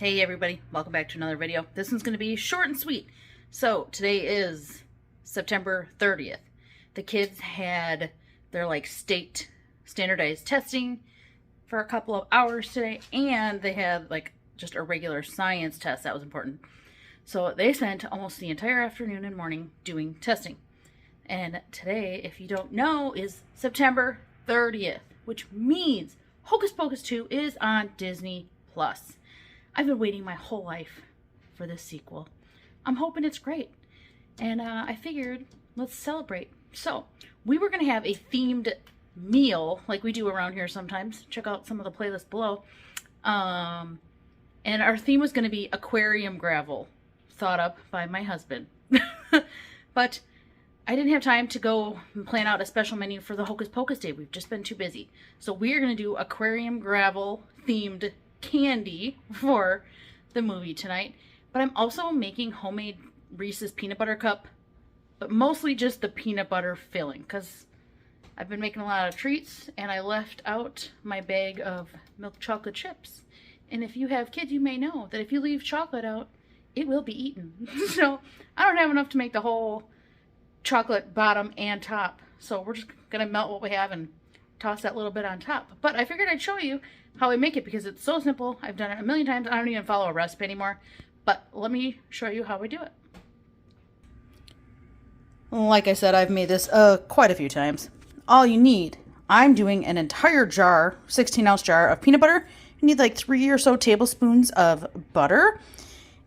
Hey everybody, welcome back to another video. This one's going to be short and sweet. So today is September 30th. The kids had their state standardized testing for a couple of hours today, and they had just a regular science test that was important. So they spent almost the entire afternoon and morning doing testing. And today, if you don't know, is September 30th, which means Hocus Pocus 2 is on Disney+. I've been waiting my whole life for this sequel. I'm hoping it's great. And I figured, let's celebrate. So, we were going to have a themed meal, like we do around here sometimes. Check out some of the playlists below. And our theme was going to be aquarium gravel, thought up by my husband. But I didn't have time to go and plan out a special menu for the Hocus Pocus Day. We've just been too busy. So we are going to do aquarium gravel themed candy for the movie tonight. But I'm also making homemade Reese's peanut butter cup, but mostly just the peanut butter filling, because I've been making a lot of treats and I left out my bag of milk chocolate chips. And if you have kids, you may know that if you leave chocolate out, it will be eaten. So I don't have enough to make the whole chocolate bottom and top. So we're just gonna melt what we have and toss that little bit on top. But I figured I'd show you how I make it because it's so simple. I've done it a million times. I don't even follow a recipe anymore. But let me show you how we do it. Like I said, I've made this quite a few times. All you need, I'm doing an entire jar, 16-ounce jar of peanut butter. You need like 3 or so tablespoons of butter.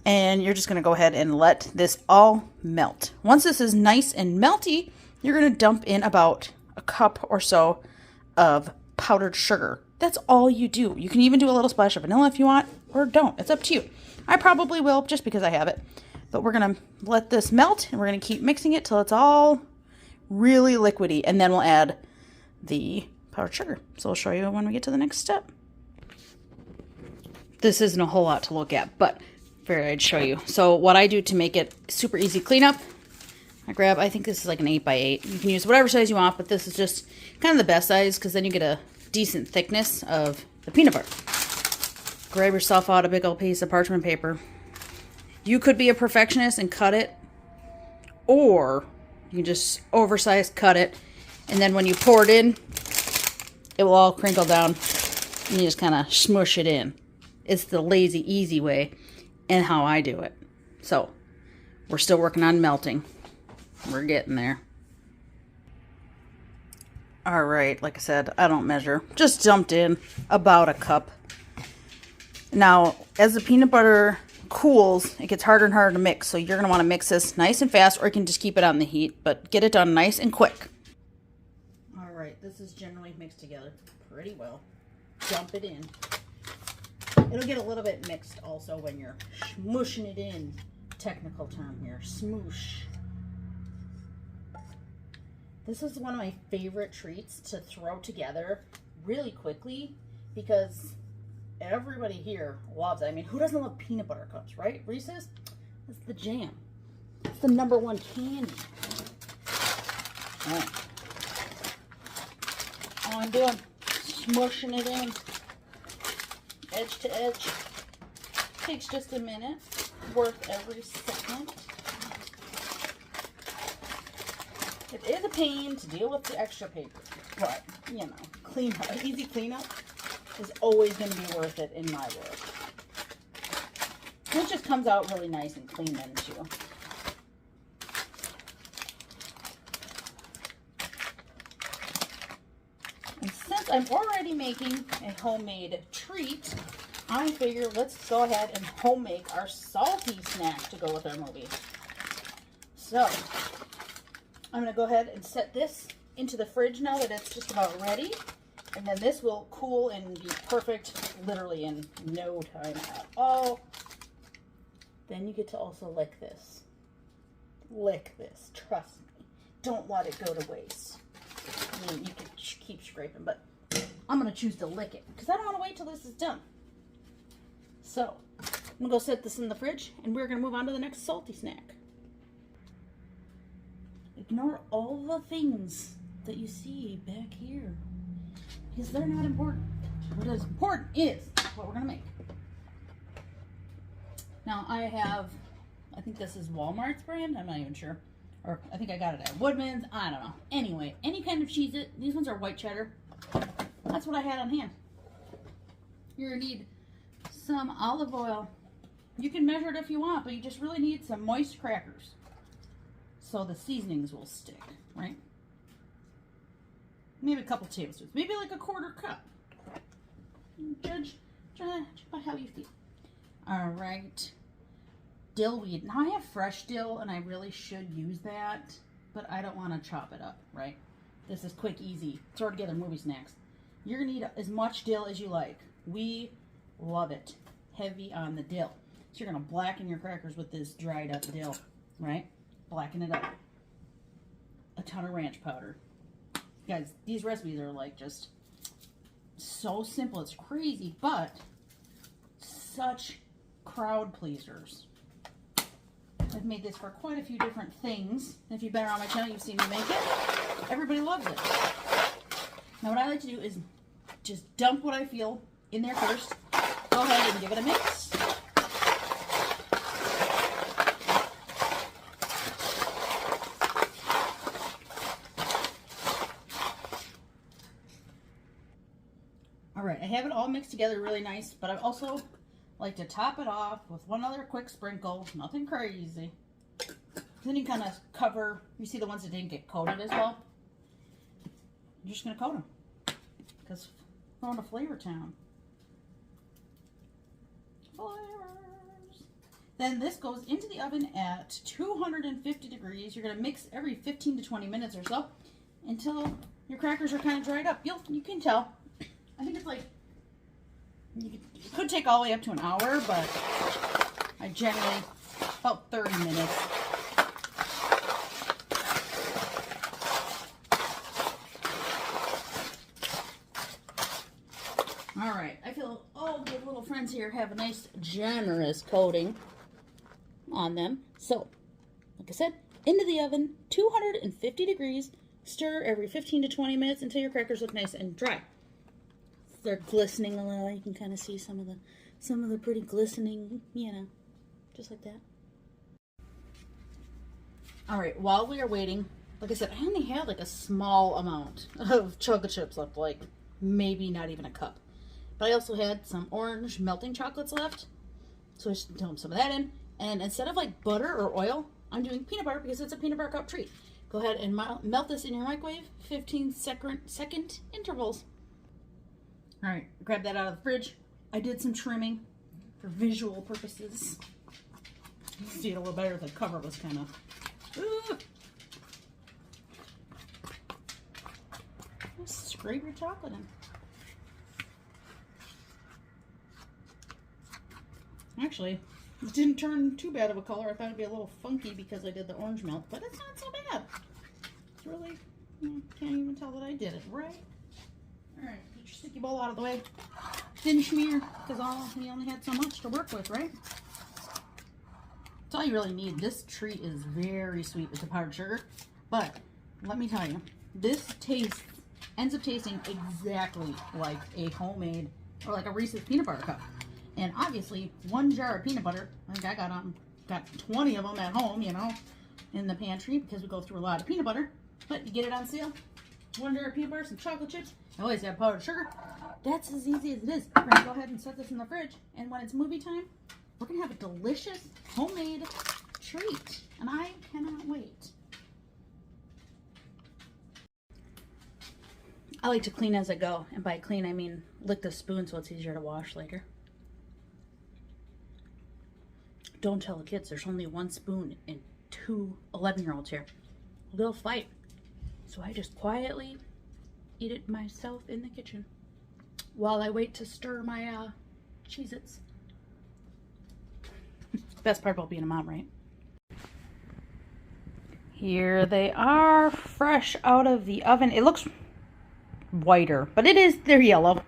And you're just going to go ahead and let this all melt. Once this is nice and melty, you're going to dump in about a cup or so of powdered sugar. That's all you do. You can even do a little splash of vanilla if you want, or don't. It's up to you. I probably will just because I have it. But we're going to let this melt, and we're going to keep mixing it till it's all really liquidy. And then we'll add the powdered sugar. So I'll show you when we get to the next step. This isn't a whole lot to look at, but figured I'd show you. So what I do to make it super easy cleanup, I think this is like an 8x8. You can use whatever size you want, but this is just kind of the best size because then you get a decent thickness of the peanut butter. Grab yourself out a big old piece of parchment paper. You could be a perfectionist and cut it, or you can just oversize cut it, and then when you pour it in, it will all crinkle down, and you just kind of smush it in. It's the lazy, easy way, and how I do it. So, we're still working on melting. We're getting there. Alright, like I said, I don't measure. Just dumped in about a cup. Now, as the peanut butter cools, it gets harder and harder to mix. So you're going to want to mix this nice and fast, or you can just keep it on the heat. But get it done nice and quick. Alright, this is generally mixed together pretty well. Dump it in. It'll get a little bit mixed also when you're smooshing it in. Technical term here. Smoosh. This is one of my favorite treats to throw together really quickly because everybody here loves it. I mean, who doesn't love peanut butter cups, right? Reese's? That's the jam. It's the #1 candy. All right. All I'm doing, smushing it in, edge to edge. Takes just a minute, worth every second. It is a pain to deal with the extra paper, but, you know, cleanup, easy cleanup is always going to be worth it in my world. It just comes out really nice and clean then, too. And since I'm already making a homemade treat, I figure let's go ahead and home make our salty snack to go with our movie. So I'm going to go ahead and set this into the fridge now that it's just about ready. And then this will cool and be perfect literally in no time at all. Then you get to also lick this. Lick this. Trust me. Don't let it go to waste. I mean, you can keep scraping, but I'm going to choose to lick it because I don't want to wait till this is done. So, I'm going to go set this in the fridge and we're going to move on to the next salty snack. Ignore all the things that you see back here because they're not important. What is important is what we're going to make. Now I have, I think this is Walmart's brand. I'm not even sure. Or I think I got it at Woodman's. I don't know. Anyway, any kind of Cheez-It. These ones are white cheddar. That's what I had on hand. You're going to need some olive oil. You can measure it if you want, but you just really need some moist crackers so the seasonings will stick, right? Maybe a couple tablespoons. Maybe like a quarter cup. Judge by how you feel. All right. Dill weed. Now I have fresh dill and I really should use that, but I don't want to chop it up, right? This is quick, easy, throw together movie snacks. You're going to need as much dill as you like. We love it. Heavy on the dill. So you're going to blacken your crackers with this dried up dill, right? Blacken it up. A ton of ranch powder. Guys, these recipes are like just so simple. It's crazy, but such crowd pleasers. I've made this for quite a few different things. If you've been around my channel, you've seen me make it. Everybody loves it. Now what I like to do is just dump what I feel in there first. Go ahead and give it a mix. All right, I have it all mixed together really nice, but I also like to top it off with one other quick sprinkle, nothing crazy. Then you kind of cover, you see the ones that didn't get coated as well? You're just going to coat them because we're on a flavor town. Flavors. Then this goes into the oven at 250 degrees. You're going to mix every 15 to 20 minutes or so until your crackers are kind of dried up. You can tell. I think it's like, it could take all the way up to an hour, but I generally, about 30 minutes. All right, I feel all the little friends here have a nice generous coating on them. So, like I said, into the oven, 250 degrees, stir every 15 to 20 minutes until your crackers look nice and dry. They're glistening a little. You can kind of see some of the pretty glistening, you know, just like that. All right, while we are waiting, like I said, I only had like a small amount of chocolate chips left, like maybe not even a cup. But I also had some orange melting chocolates left, so I just dump some of that in. And instead of like butter or oil, I'm doing peanut butter because it's a peanut butter cup treat. Go ahead and melt this in your microwave, 15-second intervals. All right, grab that out of the fridge. I did some trimming for visual purposes. You can see it a little better. The cover was kind of... Just scrape your chocolate in. Actually, it didn't turn too bad of a color. I thought it'd be a little funky because I did the orange melt, but it's not so bad. It's really, can't even tell that I did it, right? All right, get your sticky bowl out of the way. Didn't smear because we only had so much to work with, right? That's all you really need. This treat is very sweet with the powdered sugar, but let me tell you, this ends up tasting exactly like a homemade or like a Reese's peanut butter cup. And obviously, one jar of peanut butter, I think I got 20 of them at home, you know, in the pantry because we go through a lot of peanut butter. But you get it on sale. One jar of peanut butter, some chocolate chips. I always have powdered sugar. That's as easy as it is. We're going to go ahead and set this in the fridge. And when it's movie time, we're going to have a delicious homemade treat. And I cannot wait. I like to clean as I go. And by clean, I mean lick the spoon so it's easier to wash later. Don't tell the kids there's only one spoon and two 11-year-olds here. They'll fight. So I just quietly eat it myself in the kitchen while I wait to stir my Cheez-Its. Best part about being a mom, right? Here they are, fresh out of the oven. It looks whiter, but they're yellow.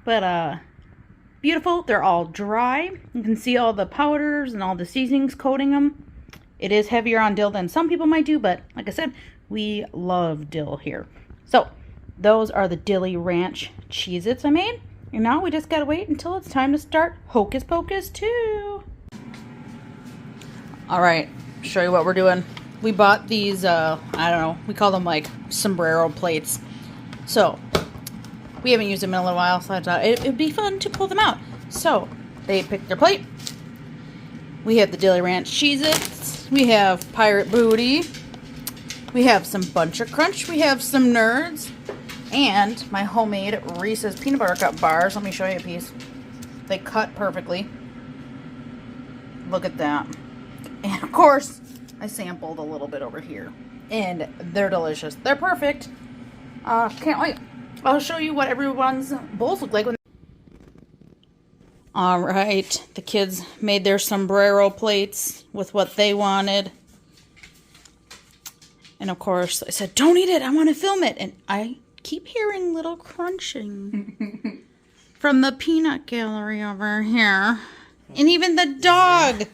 But beautiful. They're all dry. You can see all the powders and all the seasonings coating them. It is heavier on dill than some people might do, but like I said, we love dill here. So those are the Dilly Ranch Cheez-Its I made. And now we just gotta wait until it's time to start Hocus Pocus 2. All right, show you what we're doing. We bought these, I don't know, we call them like sombrero plates. So, we haven't used them in a little while, so I thought it'd be fun to pull them out. So, they picked their plate. We have the Dilly Ranch Cheez-Its. We have Pirate Booty. We have some Bunch of Crunch. We have some Nerds. And my homemade Reese's Peanut Butter Cup bars. Let me show you a piece. They cut perfectly. Look at that. And of course, I sampled a little bit over here. And they're delicious. They're perfect. Can't wait. I'll show you what everyone's bowls look like. Alright, the kids made their sombrero plates with what they wanted. And of course, I said, don't eat it, I want to film it. And I keep hearing little crunching from the peanut gallery over here. And even the dog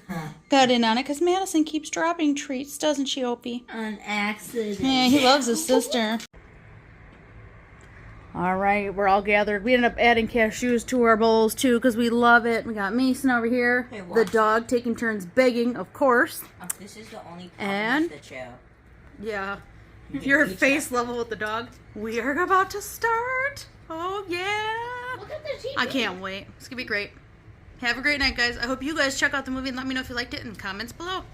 got in on it because Madison keeps dropping treats, doesn't she, Opie? On accident. Yeah, he loves his sister. All right, we're all gathered. We ended up adding cashews to our bowls too because we love it. We got Mason over here, the dog taking turns begging, of course. This is the only and the show. Yeah, if you're face level with the dog, we are about to start. Oh yeah! Look at the TV. I can't wait. It's gonna be great. Have a great night, guys. I hope you guys check out the movie and let me know if you liked it in the comments below.